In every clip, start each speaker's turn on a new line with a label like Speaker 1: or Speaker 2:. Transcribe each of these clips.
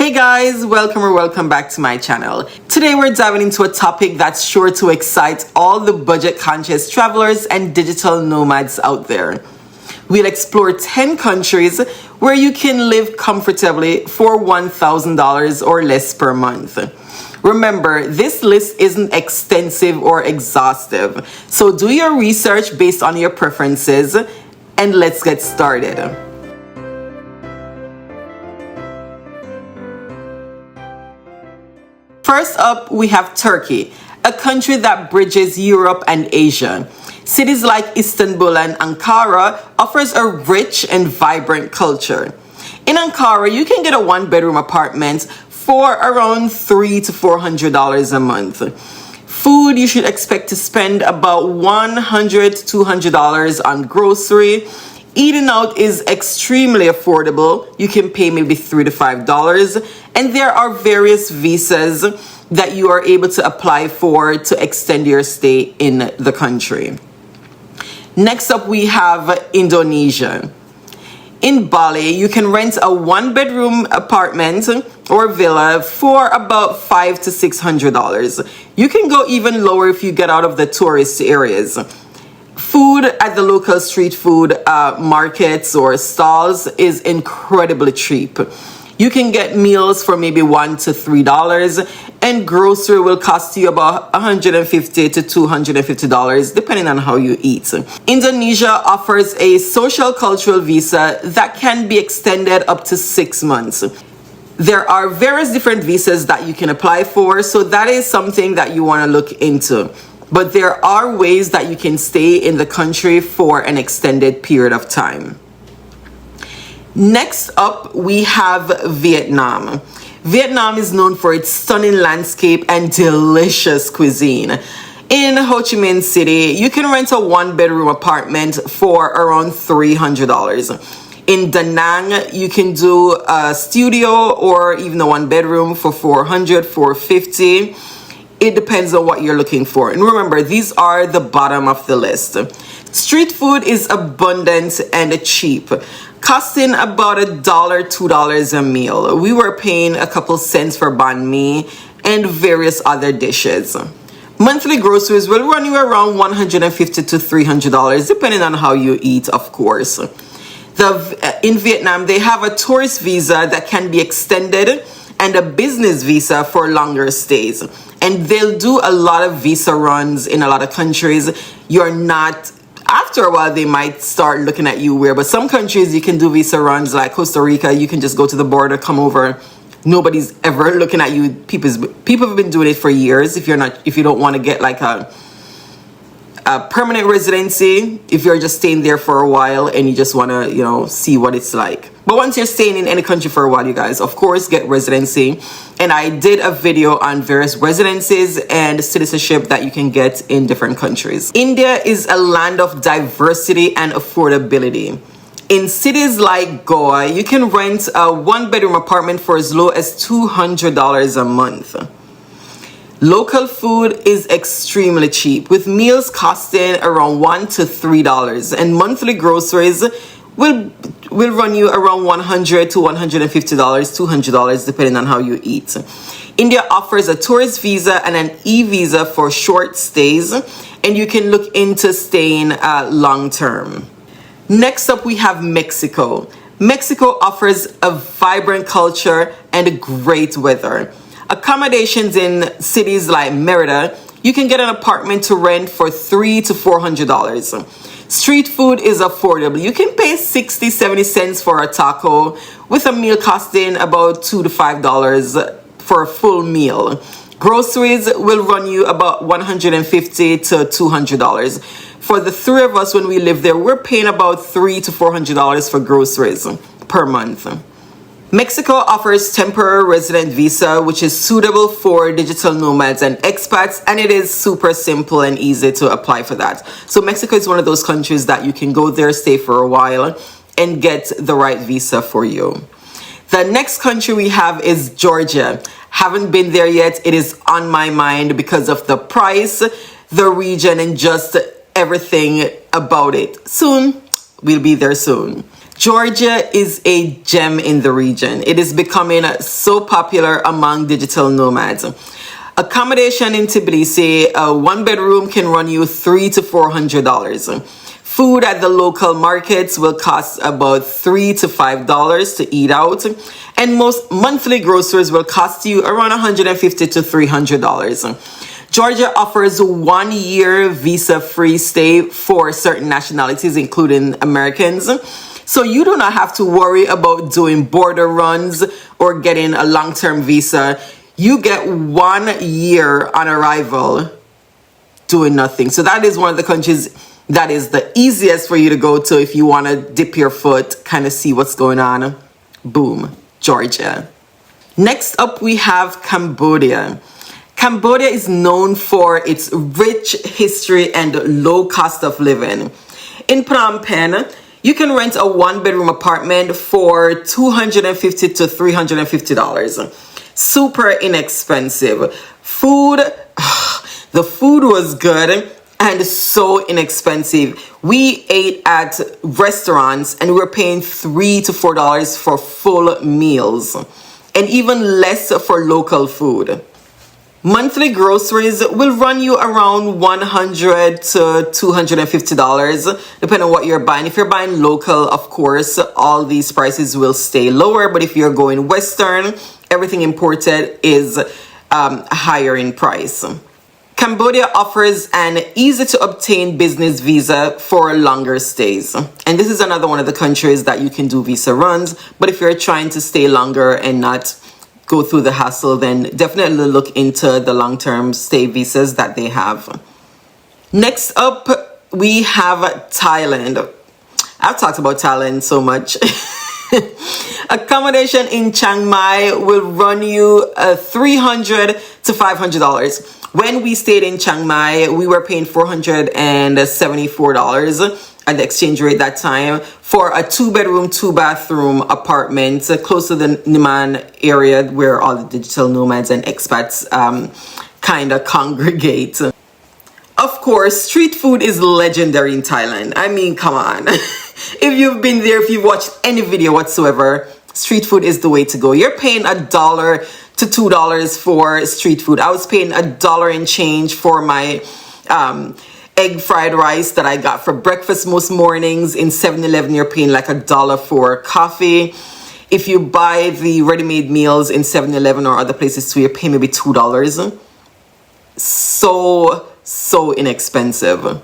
Speaker 1: Hey guys, welcome back to my channel. Today we're diving into a topic that's sure to excite all the budget conscious travelers and digital nomads out there. We'll explore 10 countries where you can live comfortably for $1,000 or less per month. Remember, this list isn't extensive or exhaustive, so do your research based on your preferences and let's get started. First up, we have Turkey, a country that bridges Europe and Asia. Cities like Istanbul and Ankara offers a rich and vibrant culture. In Ankara, you can get a one-bedroom apartment for around $300 to $400 a month. Food, you should expect to spend about $100 to $200 on grocery. Eating out is extremely affordable. You can pay maybe $3 to $5, and there are various visas that you are able to apply for to extend your stay in the country. Next up, we have Indonesia. In Bali, you can rent a one-bedroom apartment or villa for about $500 to $600. You can go even lower if you get out of the tourist areas. Food at the local street food markets or stalls is incredibly cheap. You can get meals for maybe $1 to $3, and grocery will cost you about $150 to $250 depending on how you eat. Indonesia offers a social cultural visa that can be extended up to 6 months. There are various different visas that you can apply for, so that is something that you want to look into. But there are ways that you can stay in the country for an extended period of time. Next up, we have Vietnam. Vietnam is known for its stunning landscape and delicious cuisine. In Ho Chi Minh City, you can rent a one-bedroom apartment for around $300. In Da Nang, you can do a studio or even a one-bedroom for $400, $450. It depends on what you're looking for. And remember, these are the bottom of the list. Street food is abundant and cheap, costing about $1, $2 a meal. We were paying a couple cents for banh mi and various other dishes. Monthly groceries will run you around $150 to $300, depending on how you eat, of course. In Vietnam, they have a tourist visa that can be extended and a business visa for longer stays. And they'll do a lot of visa runs in a lot of countries. After a while, they might start looking at you weird. But some countries, you can do visa runs like Costa Rica. You can just go to the border, come over. Nobody's ever looking at you. People have been doing it for years. If you don't want to get like a permanent residency, if you're just staying there for a while and you just want to, see what it's like. But once you're staying in any country for a while, you guys, of course, get residency. And I did a video on various residencies and citizenship that you can get in different countries. India is a land of diversity and affordability. In cities like Goa, you can rent a one-bedroom apartment for as low as $200 a month. Local food is extremely cheap, with meals costing around $1 to $3, and monthly groceries will run you around $100 to $150, $200, depending on how you eat. India offers a tourist visa and an e-visa for short stays, and you can look into staying long term. Next up, we have Mexico. Mexico offers a vibrant culture and great weather. Accommodations in cities like Merida, you can get an apartment to rent for $300 to $400. Street food is affordable. You can pay 60, 70 cents for a taco, with a meal costing about $2 to $5 for a full meal. Groceries will run you about $150 to $200. For the three of us, when we live there, we're paying about $300 to $400 for groceries per month. Mexico offers temporary resident visa, which is suitable for digital nomads and expats, and it is super simple and easy to apply for that. So Mexico is one of those countries that you can go there, stay for a while, and get the right visa for you. The next country we have is Georgia. Haven't been there yet. It is on my mind because of the price, the region, and just everything about it. Soon, we'll be there soon. Georgia is a gem in the region. It is becoming so popular among digital nomads. Accommodation in Tbilisi, a one bedroom can run you $300 to $400. Food at the local markets will cost about $3 to $5 to eat out, and most monthly groceries will cost you around $150 to $300. Georgia offers 1 year visa-free stay for certain nationalities, including Americans. So you do not have to worry about doing border runs or getting a long-term visa. You get 1 year on arrival doing nothing. So that is one of the countries that is the easiest for you to go to if you want to dip your foot, kind of see what's going on. Boom, Georgia. Next up, we have Cambodia. Cambodia is known for its rich history and low cost of living. In Phnom Penh, you can rent a one bedroom apartment for $250 to $350. Super inexpensive. Food, the food was good and so inexpensive. We ate at restaurants and we were paying $3 to $4 for full meals, and even less for local food. Monthly groceries will run you around $100 to $250, depending on what you're buying. If you're buying local, of course, all these prices will stay lower. But if you're going Western, everything imported is higher in price. Cambodia offers an easy-to-obtain business visa for longer stays. And this is another one of the countries that you can do visa runs. But if you're trying to stay longer and not go through the hassle, then definitely look into the long-term stay visas that they have. Next up, we have Thailand. I've talked about Thailand so much. Accommodation in Chiang Mai will run you $300 to $500. When we stayed in Chiang Mai, we were paying $474 at the exchange rate that time for a 2-bedroom, 2-bathroom apartment close to the Niman area where all the digital nomads and expats kind of congregate. Of course, street food is legendary in Thailand. I mean, come on. If you've been there, if you've watched any video whatsoever, street food is the way to go. You're paying $1 to $2 for street food. I was paying $1 and change for my egg fried rice that I got for breakfast most mornings. In 7-Eleven, you're paying like $1 for coffee. If you buy the ready-made meals in 7-Eleven or other places too, you're paying maybe $2. So inexpensive.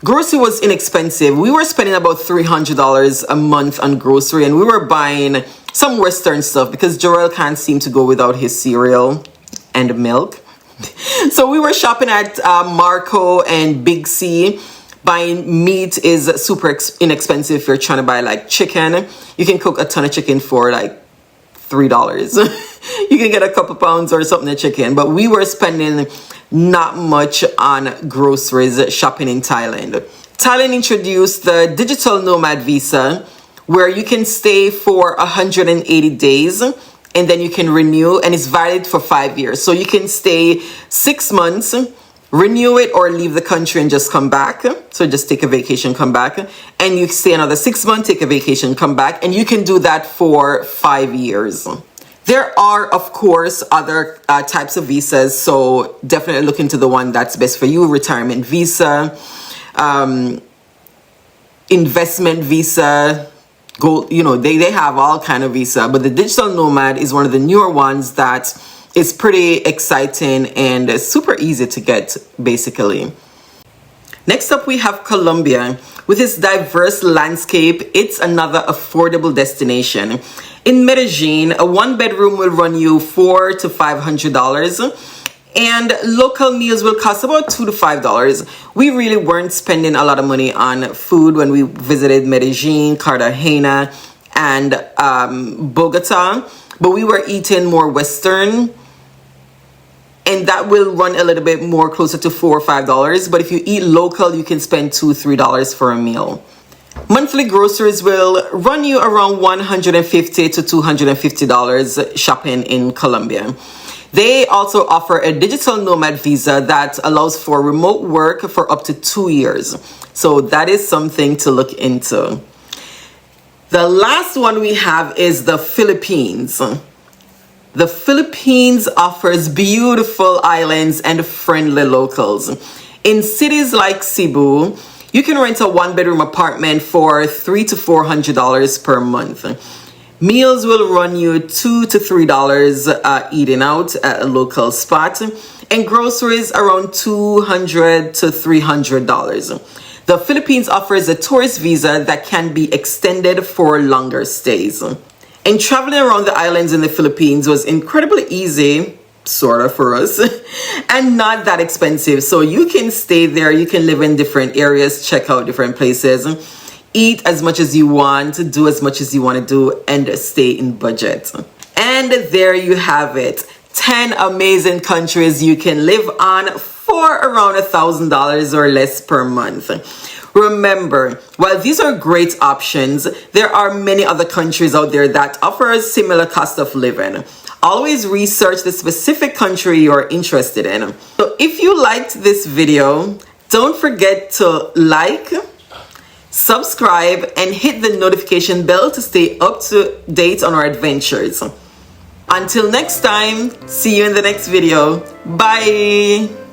Speaker 1: Grocery was inexpensive. We were spending about $300 a month on grocery, and we were buying some Western stuff because Jarrell can't seem to go without his cereal and milk. So we were shopping at Marco and Big C. Buying meat is super inexpensive. If you're trying to buy like chicken, you can cook a ton of chicken for like $3. You can get a couple pounds or something of chicken. But we were spending not much on groceries shopping in Thailand. Thailand introduced the digital nomad visa, where you can stay for 180 days and then you can renew, and it's valid for 5 years. So you can stay 6 months, renew it, or leave the country and just come back. So just take a vacation, come back, and you stay another 6 months, take a vacation, come back, and you can do that for 5 years. There are, of course, other types of visas, so definitely look into the one that's best for you. Retirement visa, investment visa, gold, they have all kind of visa, but the digital nomad is one of the newer ones that is pretty exciting and super easy to get, basically. Next up, we have Colombia. With its diverse landscape, it's another affordable destination. In Medellin, a 1-bedroom will run you $400 to $500, and local meals will cost about $2 to $5. We really weren't spending a lot of money on food when we visited Medellin, Cartagena, and Bogota, but we were eating more Western, and that will run a little bit more closer to $4 or $5. But if you eat local, you can spend $2 to $3 for a meal. Monthly groceries will run you around $150 to $250 shopping in Colombia. They also offer a digital nomad visa that allows for remote work for up to 2 years. So that is something to look into. The last one we have is the Philippines. The Philippines offers beautiful islands and friendly locals. In cities like Cebu, you can rent a one-bedroom apartment for $300 to $400 per month. Meals will run you $2 to $3 eating out at a local spot, and groceries around $200 to $300. The Philippines offers a tourist visa that can be extended for longer stays. And traveling around the islands in the Philippines was incredibly easy, sort of, for us, and not that expensive. So you can stay there, you can live in different areas, check out different places, eat as much as you want, do as much as you want to do, and stay in budget. And there you have it. 10 amazing countries you can live on for around $1,000 or less per month. Remember, while these are great options, there are many other countries out there that offer a similar cost of living. Always research the specific country you're interested in. So if you liked this video, don't forget to like, subscribe, and hit the notification bell to stay up to date on our adventures. Until next time, see you in the next video. Bye!